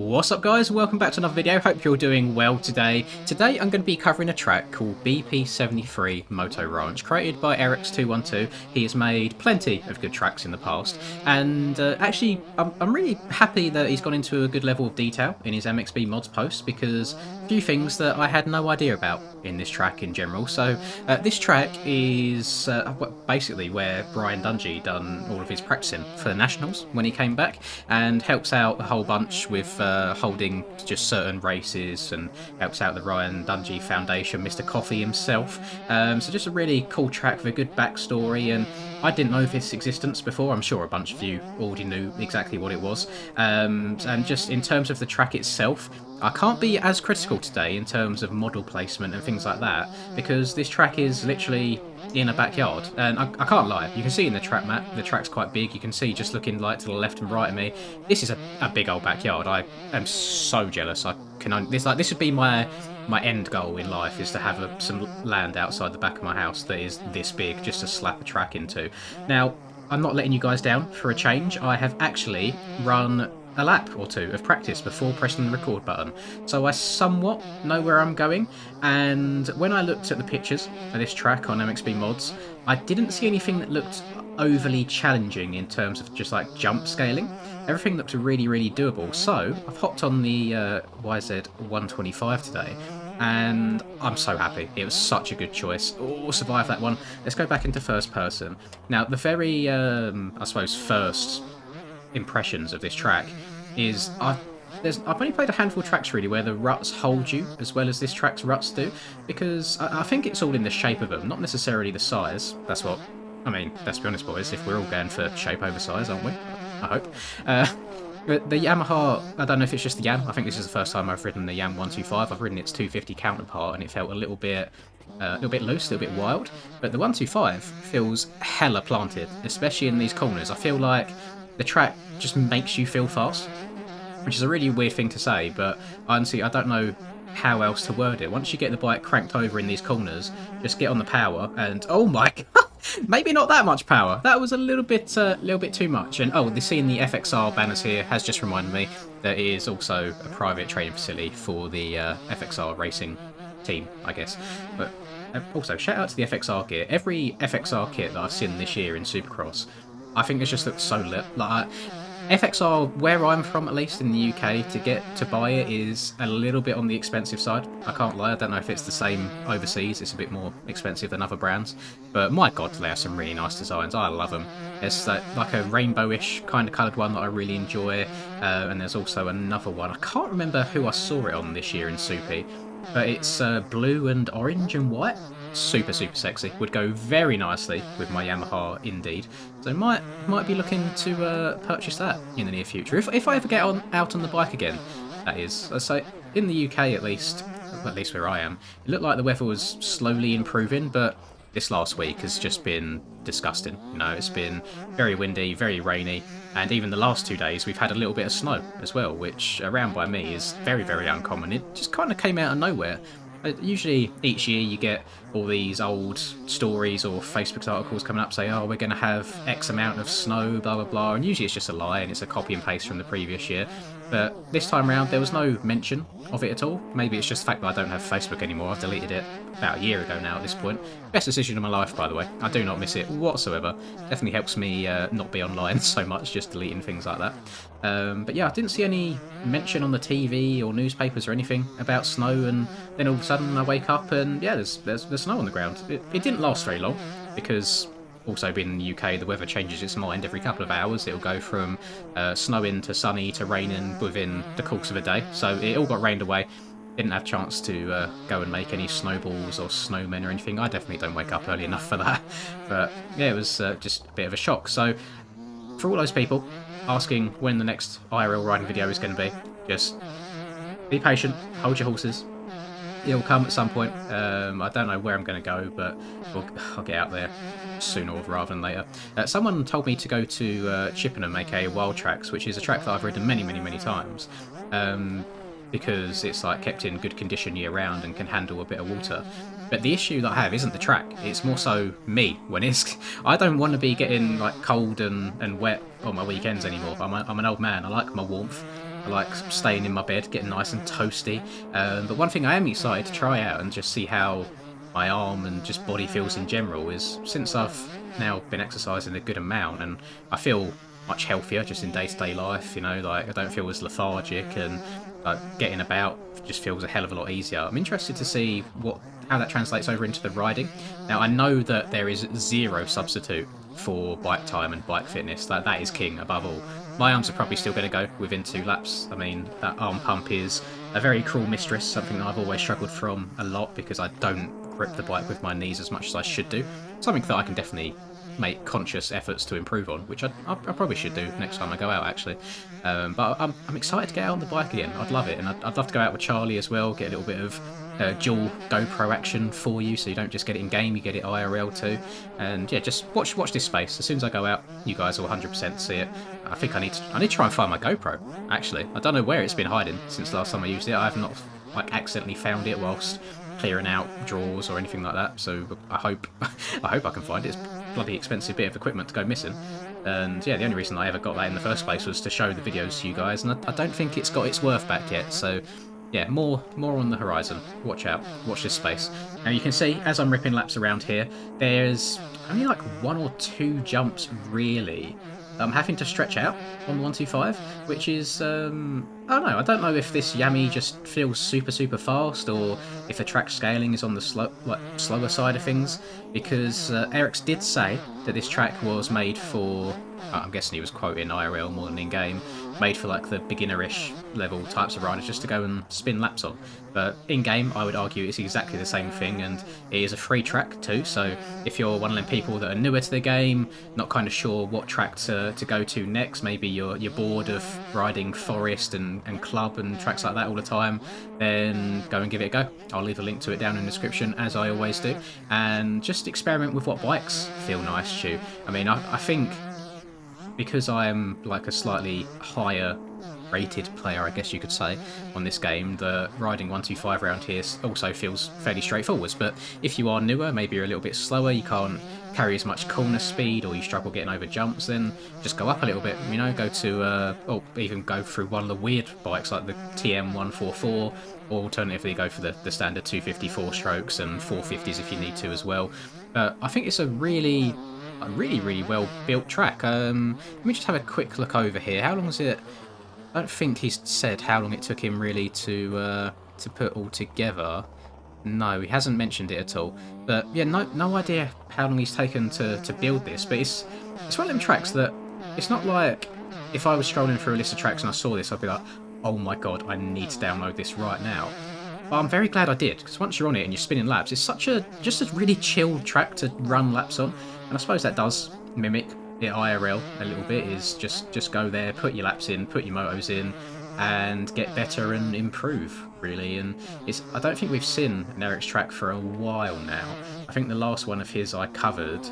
What's up guys, welcome back to another video, hope you're doing well today. Today I'm going to be covering a track called BP73 Moto Ranch, created by YZ125. He has made plenty of good tracks in the past, and actually I'm really happy that he's gone into a good level of detail in his MXB mods post, because a few things that I had no idea about in this track in general. So this track is basically where Brian Dungey done all of his practicing for the Nationals when he came back, and helps out a whole bunch with holding just certain races, and helps out the Ryan Dungey Foundation, Mr. Coffee himself. So just a really cool track with a good backstory, and I didn't know of its existence before. I'm sure a bunch of you already knew exactly what it was. And just in terms of the track itself, I can't be as critical today in terms of model placement and things like that, because this track is literally in a backyard, and I can't lie, you can see in the track map the track's quite big. You can see just looking like to the left and right of me, this is a big old backyard. I am so jealous. I can only, this would be my end goal in life, is to have some land outside the back of my house that is this big, just to slap a track into. Now, I'm not letting you guys down for a change. I have actually run a lap or two of practice before pressing the record button, so I somewhat know where I'm going. And when I looked at the pictures of this track on MXB mods, I didn't see anything that looked overly challenging in terms of just like jump scaling. Everything looked really doable, so I've hopped on the YZ125 today, and I'm so happy. It was such a good choice. Oh, survive that one. Let's go back into first person. Now, the very, I suppose, first impressions of this track is I've only played a handful of tracks really where the ruts hold you as well as this track's ruts do, because I think it's all in the shape of them, not necessarily the size. That's what I mean. Let's be honest, boys, if we're all going for shape over size, aren't we? I hope. But the Yamaha, I don't know if it's just the Yam. I think this is the first time I've ridden the YZ125. I've ridden its 250 counterpart, and it felt a little bit loose, a little bit wild. But the 125 feels hella planted, especially in these corners. I feel like the track just makes you feel fast, which is a really weird thing to say, but honestly, I don't know how else to word it. Once you get the bike cranked over in these corners, just get on the power, and oh my god, maybe not that much power. That was a little bit too much. And oh, seeing the FXR banners here has just reminded me that it is also a private training facility for the FXR racing team, I guess. But also, shout out to the FXR gear. Every FXR kit that I've seen this year in Supercross, I think it's just looked so lit. Like FXR, where I'm from at least in the UK, to buy it is a little bit on the expensive side. I can't lie. I don't know if it's the same overseas. It's a bit more expensive than other brands, but my god, they have some really nice designs. I love them. There's like a rainbowish kind of coloured one that I really enjoy, and there's also another one. I can't remember who I saw it on this year in Soupy, but it's blue and orange and white. Super sexy. Would go very nicely with my Yamaha indeed. So might be looking to purchase that in the near future, if I ever get out on the bike again, that is. So in the UK at least where I am, it looked like the weather was slowly improving, but this last week has just been disgusting. You know, it's been very windy, very rainy, and even the last 2 days we've had a little bit of snow as well, which around by me is very uncommon. It just kind of came out of nowhere. Usually each year you get all these old stories or Facebook articles coming up saying, oh, we're going to have X amount of snow, blah blah blah, and usually it's just a lie and it's a copy and paste from the previous year. But this time around there was no mention of it at all. Maybe it's just the fact that I don't have Facebook anymore. I've deleted it about a year ago now at this point. Best decision of my life, by the way. I do not miss it whatsoever. Definitely helps me not be online so much, just deleting things like that. But yeah, I didn't see any mention on the TV or newspapers or anything about snow, and then all of a sudden I wake up and yeah, there's snow on the ground. It didn't last very long, because also being in the UK, the weather changes its mind every couple of hours. It'll go from snowing to sunny to raining within the course of a day. So it all got rained away. Didn't have a chance to go and make any snowballs or snowmen or anything. I definitely don't wake up early enough for that. But yeah, it was just a bit of a shock. So for all those people asking when the next IRL riding video is going to be, just be patient, hold your horses. It'll come at some point. I don't know where I'm going to go, but I'll get out there sooner rather than later. Someone told me to go to Chippenham, aka Wild Tracks, which is a track that I've ridden many times, because it's like kept in good condition year round and can handle a bit of water. But the issue that I have isn't the track, it's more so me. I don't want to be getting like cold and wet on my weekends anymore. I'm an old man, I like my warmth. I like staying in my bed, getting nice and toasty. But one thing I am excited to try out and just see how my arm and just body feels in general is, since I've now been exercising a good amount and I feel much healthier just in day-to-day life, you know, like I don't feel as lethargic, and getting about just feels a hell of a lot easier. I'm interested to see how that translates over into the riding. Now, I know that there is zero substitute for bike time and bike fitness. That is king above all. My arms are probably still going to go within 2 laps. I mean, that arm pump is a very cruel mistress, something that I've always struggled from a lot because I don't grip the bike with my knees as much as I should do. Something that I can definitely make conscious efforts to improve on, which I probably should do next time I go out, actually. But I'm excited to get out on the bike again. I'd love it, and I'd love to go out with Charlie as well, get a little bit of dual GoPro action for you, so you don't just get it in game, you get it IRL too. And yeah, just watch this space. As soon as I go out, you guys will 100% see it. I think I need to try and find my GoPro. Actually, I don't know where it's been hiding since last time I used it. I have not like accidentally found it whilst clearing out drawers or anything like that. So I hope I can find it. It's a bloody expensive bit of equipment to go missing. And yeah, the only reason I ever got that in the first place was to show the videos to you guys, and I don't think it's got its worth back yet. So yeah, more on the horizon. Watch out. Watch this space. Now you can see, as I'm ripping laps around here, there's only like 1 or 2 jumps really I'm having to stretch out on the 125, which is, I don't know. I don't know if this Yami just feels super fast, or if the track scaling is on the slower side of things, because Eric's did say that this track was made for, I'm guessing he was quoting IRL more than in-game, made for like the beginner-ish level types of riders just to go and spin laps on. But in-game, I would argue it's exactly the same thing, and it is a free track too, so if you're one of them people that are newer to the game, not kind of sure what track to go to next, maybe you're bored of riding Forest and Club and tracks like that all the time, then go and give it a go. I'll leave a link to it down in the description, as I always do, and just experiment with what bikes feel nice to you. I mean, I think because I am like a slightly higher rated player, I guess you could say, on this game, the riding 125 around here also feels fairly straightforward. But if you are newer, maybe you're a little bit slower, you can't carry as much corner speed, or you struggle getting over jumps, then just go up a little bit, you know, go to, or even go through one of the weird bikes like the TM144, or alternatively go for the standard 254 strokes and 450s if you need to as well. I think it's a really well built track. Let me just have a quick look over here. How long is it? I don't think he's said how long it took him really to put all together. No, he hasn't mentioned it at all. But yeah, no idea how long he's taken to build this. But it's one of them tracks that it's not like if I was scrolling through a list of tracks and I saw this, I'd be like, oh my god, I need to download this right now. But I'm very glad I did, because once you're on it and you're spinning laps, it's just a really chilled track to run laps on. And I suppose that does mimic the IRL a little bit, is just go there, put your laps in, put your motos in, and get better and improve, really. And I don't think we've seen an Eric's track for a while now. I think the last one of his I covered,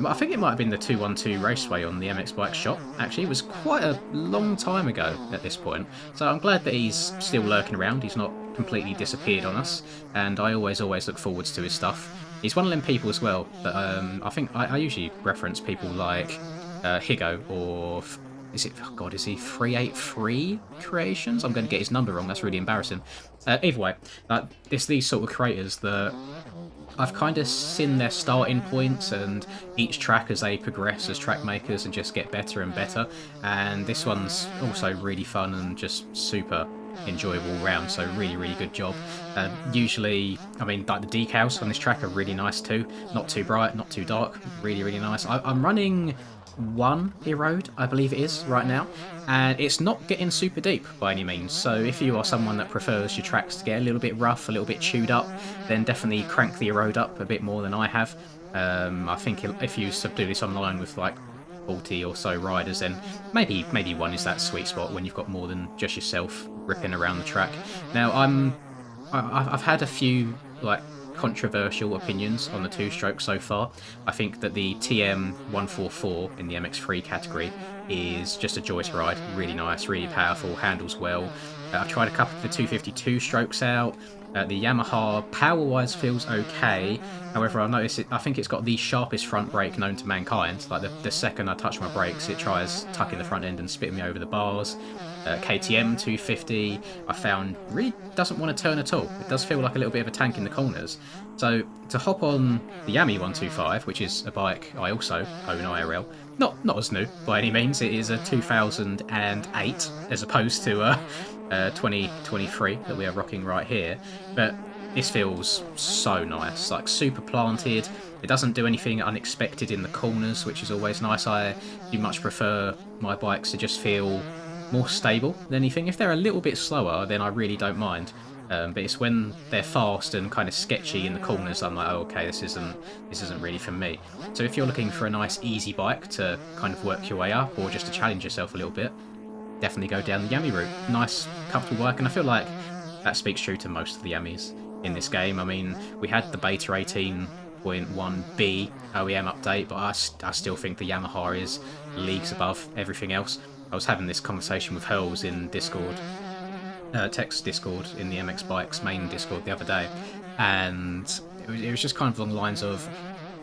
I think it might have been the 212 Raceway on the MX Bike Shop. Actually, it was quite a long time ago at this point. So I'm glad that he's still lurking around. He's not completely disappeared on us, and I always look forwards to his stuff. He's one of them people as well that I think I usually reference people like Higo, or is he 383 Creations? I'm going to get his number wrong, that's really embarrassing. Either way, it's these sort of creators that I've kind of seen their starting points and each track as they progress as track makers and just get better and better. And this one's also really fun and just super enjoyable all round, so really good job. Usually, I mean, like the decals on this track are really nice too. Not too bright, not too dark, really nice. I'm running 1 erode, I believe it is, right now, and it's not getting super deep by any means, so if you are someone that prefers your tracks to get a little bit rough, a little bit chewed up, then definitely crank the erode up a bit more than I have. I think if you subdue this online with like 40 or so riders, then maybe 1 is that sweet spot when you've got more than just yourself ripping around the track. Now I've had a few like controversial opinions on the 2-stroke so far. I think that the TM144 in the MX3 category is just a joy to ride, really nice, really powerful, handles well. I've tried a couple of the 252 strokes out. The Yamaha power-wise feels okay. However, I've noticed I think it's got the sharpest front brake known to mankind. Like the second I touch my brakes, it tries tucking the front end and spitting me over the bars. KTM 250 I found really doesn't want to turn at all. It does feel like a little bit of a tank in the corners. So to hop on the YZ125, which is a bike I also own IRL, not as new by any means. It is a 2008 as opposed to 2023 that we are rocking right here, but this feels so nice, like super planted. It doesn't do anything unexpected in the corners, which is always nice. I do much prefer my bikes to just feel more stable than anything. If they're a little bit slower, then I really don't mind. But it's when they're fast and kind of sketchy in the corners, I'm like, oh, okay, this isn't really for me. So if you're looking for a nice, easy bike to kind of work your way up, or just to challenge yourself a little bit, definitely go down the Yami route. Nice, comfortable bike, and I feel like that speaks true to most of the Yamis in this game. I mean, we had the Beta 18.1B OEM update, but I still think the Yamaha is leagues above everything else. I was having this conversation with Hurls in Discord, text Discord in the MX Bikes main Discord the other day, and it was just kind of along the lines of,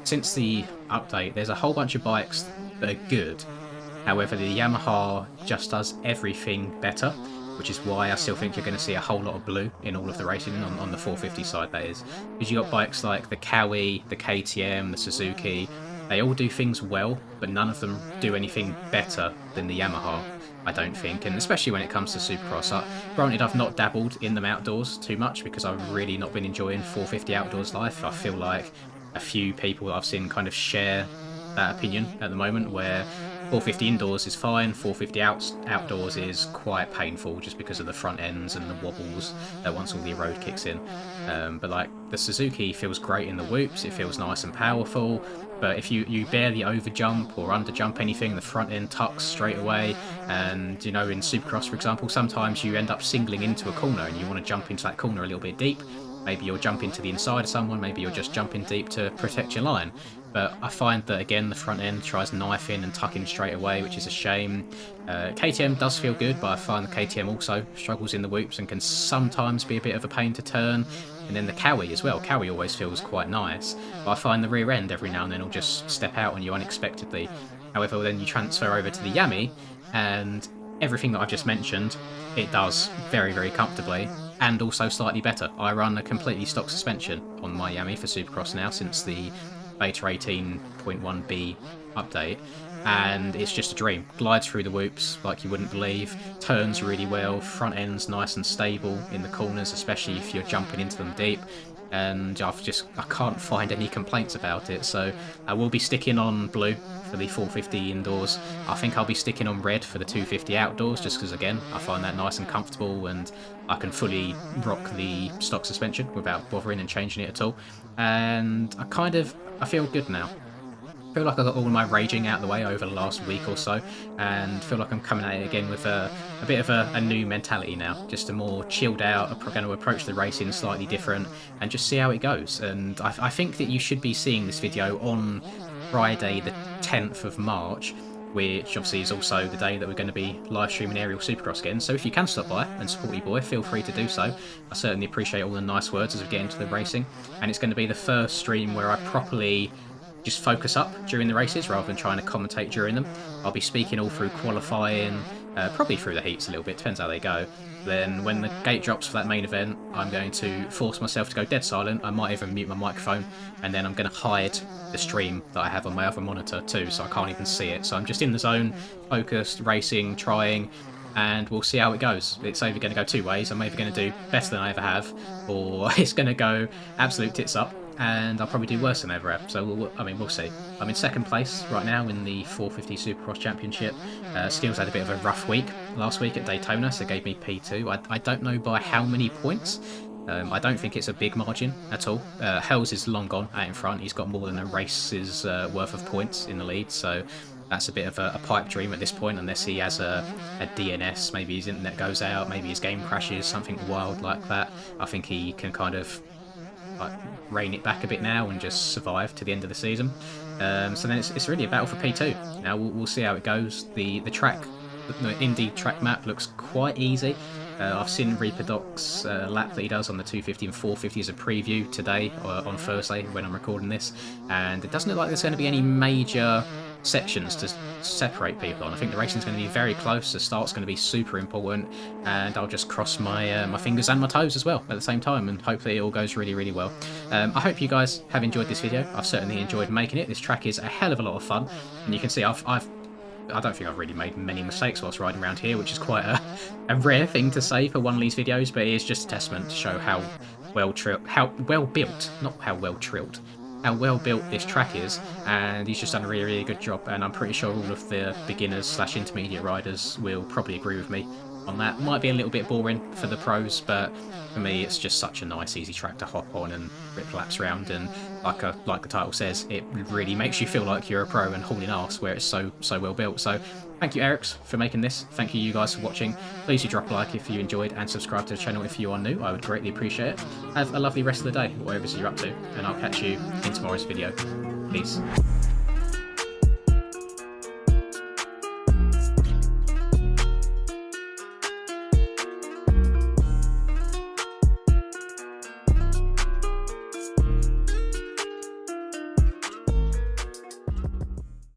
since the update, there's a whole bunch of bikes that are good. However, the Yamaha just does everything better, which is why I still think you're going to see a whole lot of blue in all of the racing on the 450 side, that is. Because you've got bikes like the Kawi, the KTM, the Suzuki. They all do things well, but none of them do anything better than the Yamaha, I don't think, and especially when it comes to Supercross. Granted, I've not dabbled in them outdoors too much because I've really not been enjoying 450 outdoors life. I feel like a few people that I've seen kind of share that opinion at the moment, where 450 indoors is fine, 450 outdoors is quite painful just because of the front ends and the wobbles once all the road kicks in. But like the Suzuki feels great in the whoops, it feels nice and powerful, but if you barely over jump or under jump anything, the front end tucks straight away. And you know, in Supercross, for example, sometimes you end up singling into a corner and you want to jump into that corner a little bit deep. Maybe you're jumping to the inside of someone, maybe you're just jumping deep to protect your line. But I find that, again, the front end tries knifing and tucking straight away, which is a shame. KTM does feel good, but I find the KTM also struggles in the whoops and can sometimes be a bit of a pain to turn. And then the Kawi as well. Kawi always feels quite nice, but I find the rear end every now and then will just step out on you unexpectedly. However, then you transfer over to the Yami, and everything that I've just mentioned, it does very, very comfortably, and also slightly better. I run a completely stock suspension on my Yami for Supercross now since the Beta 18.1B update, and it's just a dream. Glides through the whoops like you wouldn't believe, turns really well, front end's nice and stable in the corners, especially if you're jumping into them deep, and I can't find any complaints about it. So I will be sticking on blue for the 450 indoors. I think I'll be sticking on red for the 250 outdoors, just because, again, I find that nice and comfortable, and I can fully rock the stock suspension without bothering and changing it at all. And I feel good now. I feel like I got all my raging out of the way over the last week or so, and feel like I'm coming at it again with a bit of a new mentality now, just a more chilled out, going to approach the racing slightly different, and just see how it goes. And I think that you should be seeing this video on Friday the 10th of March, which obviously is also the day that we're going to be live streaming Aerial Supercross again. So if you can stop by and support your boy, feel free to do so. I certainly appreciate all the nice words as we get into the racing, and it's going to be the first stream where I properly just focus up during the races rather than trying to commentate during them. I'll be speaking all through qualifying, probably through the heats a little bit, depends how they go. Then when the gate drops for that main event, I'm going to force myself to go dead silent. I might even mute my microphone, and then I'm going to hide the stream that I have on my other monitor too, so I can't even see it. So I'm just in the zone, focused, racing, trying, and we'll see how it goes. It's either going to go two ways. I'm either going to do better than I ever have, or it's going to go absolute tits up, and I'll probably do worse than I ever have. So we'll see. I'm in second place right now in the 450 Supercross Championship. Steele's had a bit of a rough week last week at Daytona, so gave me P2. I don't know by how many points. I don't think it's a big margin at all. Hells is long gone out in front. He's got more than a race's worth of points in the lead, so that's a bit of a pipe dream at this point, unless he has a DNS, maybe his internet goes out, maybe his game crashes, something wild like that. I think he can kind of rein it back a bit now and just survive to the end of the season. So then it's really a battle for P2. Now we'll see how it goes. The track, the Indy track map looks quite easy. I've seen Reaper Doc's lap that he does on the 250 and 450 as a preview today, on Thursday when I'm recording this, and it doesn't look like there's going to be any major sections to separate people on. I think the racing's going to be very close, the start's going to be super important, and I'll just cross my my fingers and my toes as well at the same time, and hopefully it all goes really, really well. I hope you guys have enjoyed this video. I've certainly enjoyed making it. This track is a hell of a lot of fun, and you can see I don't think I've really made many mistakes whilst riding around here, which is quite a rare thing to say for one of these videos, but it is just a testament to show how well built, not how well trilled, how well built this track is, and he's just done a really, really good job, and I'm pretty sure all of the beginners / intermediate riders will probably agree with me on that. Might be a little bit boring for the pros, but for me it's just such a nice easy track to hop on and rip laps around, and like the title says, it really makes you feel like you're a pro and hauling arse where it's so well built. So thank you, Erics, for making this. Thank you guys for watching. Please do drop a like if you enjoyed, and subscribe to the channel if you are new. I would greatly appreciate it. Have a lovely rest of the day, whatever you're up to, and I'll catch you in tomorrow's video. Peace.